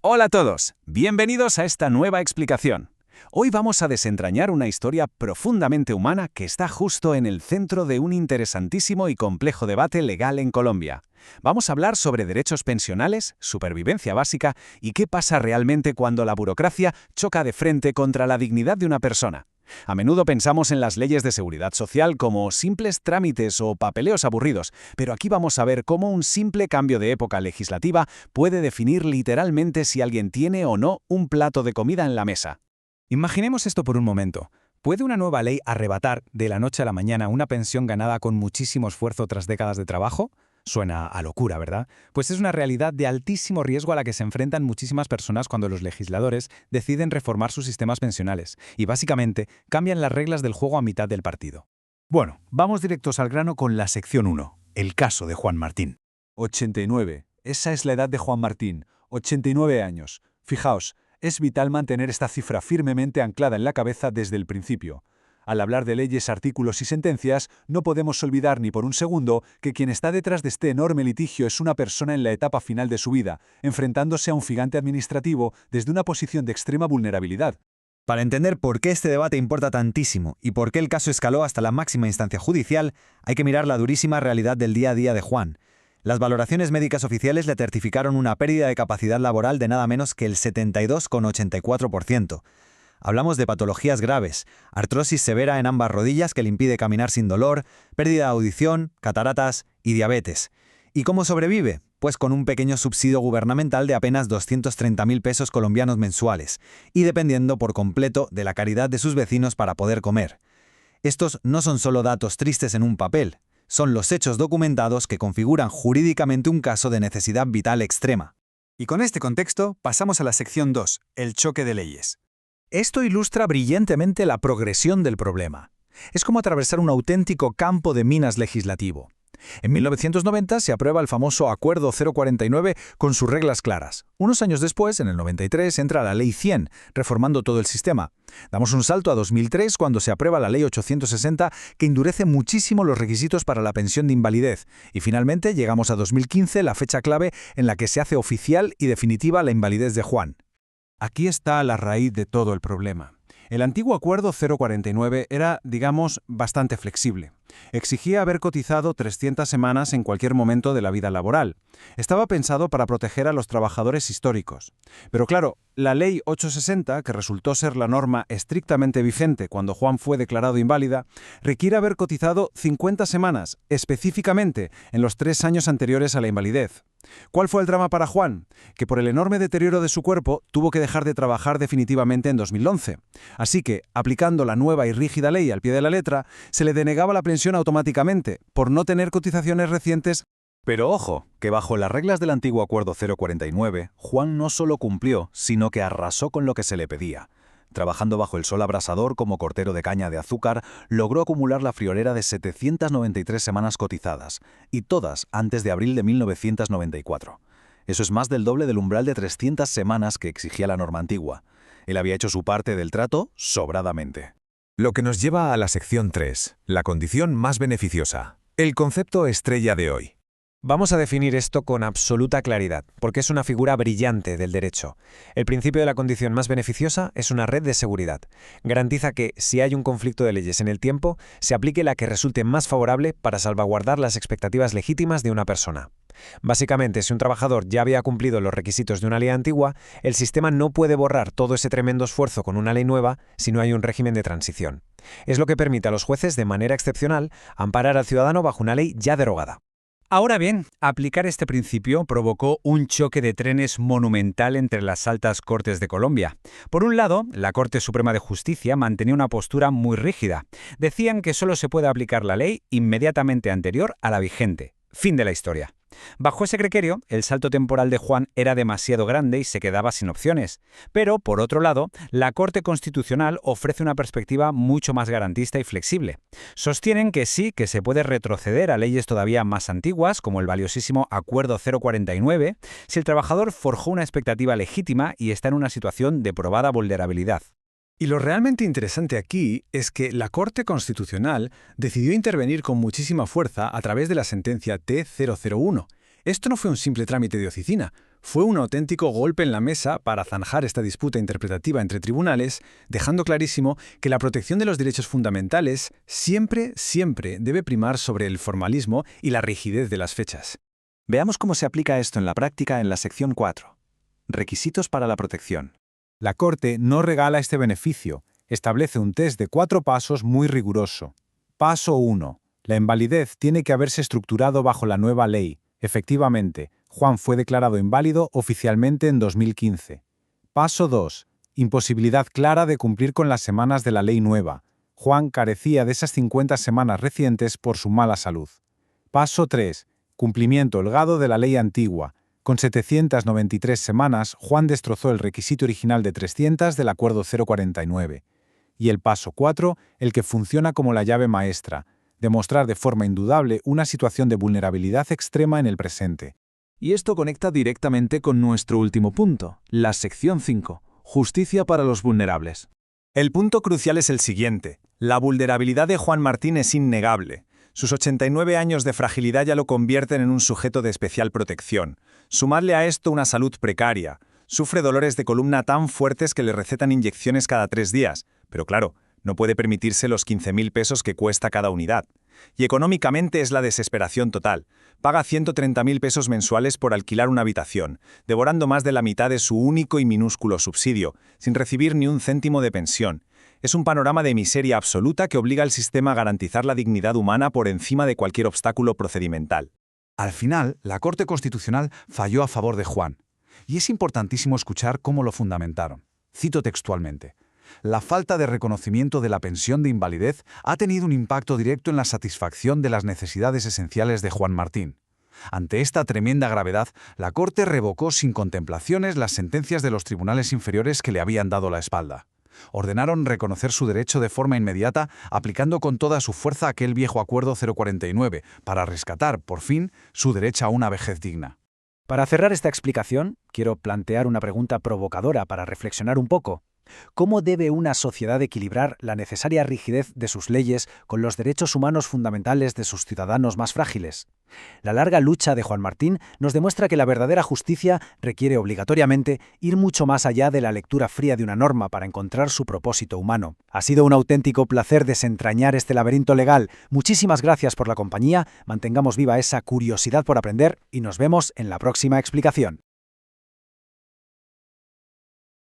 Hola a todos, bienvenidos a esta nueva explicación. Hoy vamos a desentrañar una historia profundamente humana que está justo en el centro de un interesantísimo y complejo debate legal en Colombia. Vamos a hablar sobre derechos pensionales, supervivencia básica y qué pasa realmente cuando la burocracia choca de frente contra la dignidad de una persona. A menudo pensamos en las leyes de seguridad social como simples trámites o papeleos aburridos, pero aquí vamos a ver cómo un simple cambio de época legislativa puede definir literalmente si alguien tiene o no un plato de comida en la mesa. Imaginemos esto por un momento. ¿Puede una nueva ley arrebatar de la noche a la mañana una pensión ganada con muchísimo esfuerzo tras décadas de trabajo? Suena a locura, ¿verdad? Pues es una realidad de altísimo riesgo a la que se enfrentan muchísimas personas cuando los legisladores deciden reformar sus sistemas pensionales y básicamente cambian las reglas del juego a mitad del partido. Bueno, vamos directos al grano con la sección 1, el caso de Juan Martín. 89. Esa es la edad de Juan Martín, 89 años. Fijaos, es vital mantener esta cifra firmemente anclada en la cabeza desde el principio. Al hablar de leyes, artículos y sentencias, no podemos olvidar ni por un segundo que quien está detrás de este enorme litigio es una persona en la etapa final de su vida, enfrentándose a un gigante administrativo desde una posición de extrema vulnerabilidad. Para entender por qué este debate importa tantísimo y por qué el caso escaló hasta la máxima instancia judicial, hay que mirar la durísima realidad del día a día de Juan. Las valoraciones médicas oficiales le certificaron una pérdida de capacidad laboral de nada menos que el 72,84%. Hablamos de patologías graves, artrosis severa en ambas rodillas que le impide caminar sin dolor, pérdida de audición, cataratas y diabetes. ¿Y cómo sobrevive? Pues con un pequeño subsidio gubernamental de apenas 230.000 pesos colombianos mensuales, y dependiendo por completo de la caridad de sus vecinos para poder comer. Estos no son solo datos tristes en un papel, son los hechos documentados que configuran jurídicamente un caso de necesidad vital extrema. Y con este contexto, pasamos a la sección 2, el choque de leyes. Esto ilustra brillantemente la progresión del problema. Es como atravesar un auténtico campo de minas legislativo. En 1990 se aprueba el famoso Acuerdo 049 con sus reglas claras. Unos años después, en el 93, entra la Ley 100, reformando todo el sistema. Damos un salto a 2003 cuando se aprueba la Ley 860, que endurece muchísimo los requisitos para la pensión de invalidez. Y finalmente llegamos a 2015, la fecha clave en la que se hace oficial y definitiva la invalidez de Juan. Aquí está la raíz de todo el problema. El antiguo Acuerdo 049 era, digamos, bastante flexible. Exigía haber cotizado 300 semanas en cualquier momento de la vida laboral. Estaba pensado para proteger a los trabajadores históricos. Pero claro, la Ley 860, que resultó ser la norma estrictamente vigente cuando Juan fue declarado inválida, requiere haber cotizado 50 semanas, específicamente en los 3 años anteriores a la invalidez. ¿Cuál fue el drama para Juan? Que por el enorme deterioro de su cuerpo tuvo que dejar de trabajar definitivamente en 2011. Así que, aplicando la nueva y rígida ley al pie de la letra, se le denegaba la pensión automáticamente, por no tener cotizaciones recientes. Pero ojo, que bajo las reglas del antiguo Acuerdo 049, Juan no solo cumplió, sino que arrasó con lo que se le pedía. Trabajando bajo el sol abrasador como cortero de caña de azúcar, logró acumular la friolera de 793 semanas cotizadas, y todas antes de abril de 1994. Eso es más del doble del umbral de 300 semanas que exigía la norma antigua. Él había hecho su parte del trato sobradamente. Lo que nos lleva a la sección 3, la condición más beneficiosa, el concepto estrella de hoy. Vamos a definir esto con absoluta claridad, porque es una figura brillante del derecho. El principio de la condición más beneficiosa es una red de seguridad. Garantiza que, si hay un conflicto de leyes en el tiempo, se aplique la que resulte más favorable para salvaguardar las expectativas legítimas de una persona. Básicamente, si un trabajador ya había cumplido los requisitos de una ley antigua, el sistema no puede borrar todo ese tremendo esfuerzo con una ley nueva si no hay un régimen de transición. Es lo que permite a los jueces, de manera excepcional, amparar al ciudadano bajo una ley ya derogada. Ahora bien, aplicar este principio provocó un choque de trenes monumental entre las altas cortes de Colombia. Por un lado, la Corte Suprema de Justicia mantenía una postura muy rígida. Decían que solo se puede aplicar la ley inmediatamente anterior a la vigente. Fin de la historia. Bajo ese criterio, el salto temporal de Juan era demasiado grande y se quedaba sin opciones. Pero, por otro lado, la Corte Constitucional ofrece una perspectiva mucho más garantista y flexible. Sostienen que sí, que se puede retroceder a leyes todavía más antiguas, como el valiosísimo Acuerdo 049, si el trabajador forjó una expectativa legítima y está en una situación de probada vulnerabilidad. Y lo realmente interesante aquí es que la Corte Constitucional decidió intervenir con muchísima fuerza a través de la sentencia T001, Esto no fue un simple trámite de oficina, fue un auténtico golpe en la mesa para zanjar esta disputa interpretativa entre tribunales, dejando clarísimo que la protección de los derechos fundamentales siempre debe primar sobre el formalismo y la rigidez de las fechas. Veamos cómo se aplica esto en la práctica en la sección 4. Requisitos para la protección. La Corte no regala este beneficio, establece un test de 4 pasos muy riguroso. Paso 1. La invalidez tiene que haberse estructurado bajo la nueva ley. Efectivamente, Juan fue declarado inválido oficialmente en 2015. Paso 2. Imposibilidad clara de cumplir con las semanas de la ley nueva. Juan carecía de esas 50 semanas recientes por su mala salud. Paso 3. Cumplimiento holgado de la ley antigua. Con 793 semanas, Juan destrozó el requisito original de 300 del Acuerdo 049. Y el paso 4, el que funciona como la llave maestra, demostrar de forma indudable una situación de vulnerabilidad extrema en el presente. Y esto conecta directamente con nuestro último punto, la sección 5, justicia para los vulnerables. El punto crucial es el siguiente. La vulnerabilidad de Juan Martín es innegable. Sus 89 años de fragilidad ya lo convierten en un sujeto de especial protección. Sumadle a esto una salud precaria. Sufre dolores de columna tan fuertes que le recetan inyecciones cada 3 días. Pero claro, no puede permitirse los 15.000 pesos que cuesta cada unidad. Y económicamente es la desesperación total. Paga 130.000 pesos mensuales por alquilar una habitación, devorando más de la mitad de su único y minúsculo subsidio, sin recibir ni un céntimo de pensión. Es un panorama de miseria absoluta que obliga al sistema a garantizar la dignidad humana por encima de cualquier obstáculo procedimental. Al final, la Corte Constitucional falló a favor de Juan. Y es importantísimo escuchar cómo lo fundamentaron. Cito textualmente. La falta de reconocimiento de la pensión de invalidez ha tenido un impacto directo en la satisfacción de las necesidades esenciales de Juan Martín. Ante esta tremenda gravedad, la Corte revocó sin contemplaciones las sentencias de los tribunales inferiores que le habían dado la espalda. Ordenaron reconocer su derecho de forma inmediata, aplicando con toda su fuerza aquel viejo Acuerdo 049, para rescatar, por fin, su derecho a una vejez digna. Para cerrar esta explicación, quiero plantear una pregunta provocadora para reflexionar un poco. ¿Cómo debe una sociedad equilibrar la necesaria rigidez de sus leyes con los derechos humanos fundamentales de sus ciudadanos más frágiles? La larga lucha de Juan Martín nos demuestra que la verdadera justicia requiere obligatoriamente ir mucho más allá de la lectura fría de una norma para encontrar su propósito humano. Ha sido un auténtico placer desentrañar este laberinto legal. Muchísimas gracias por la compañía, mantengamos viva esa curiosidad por aprender y nos vemos en la próxima explicación.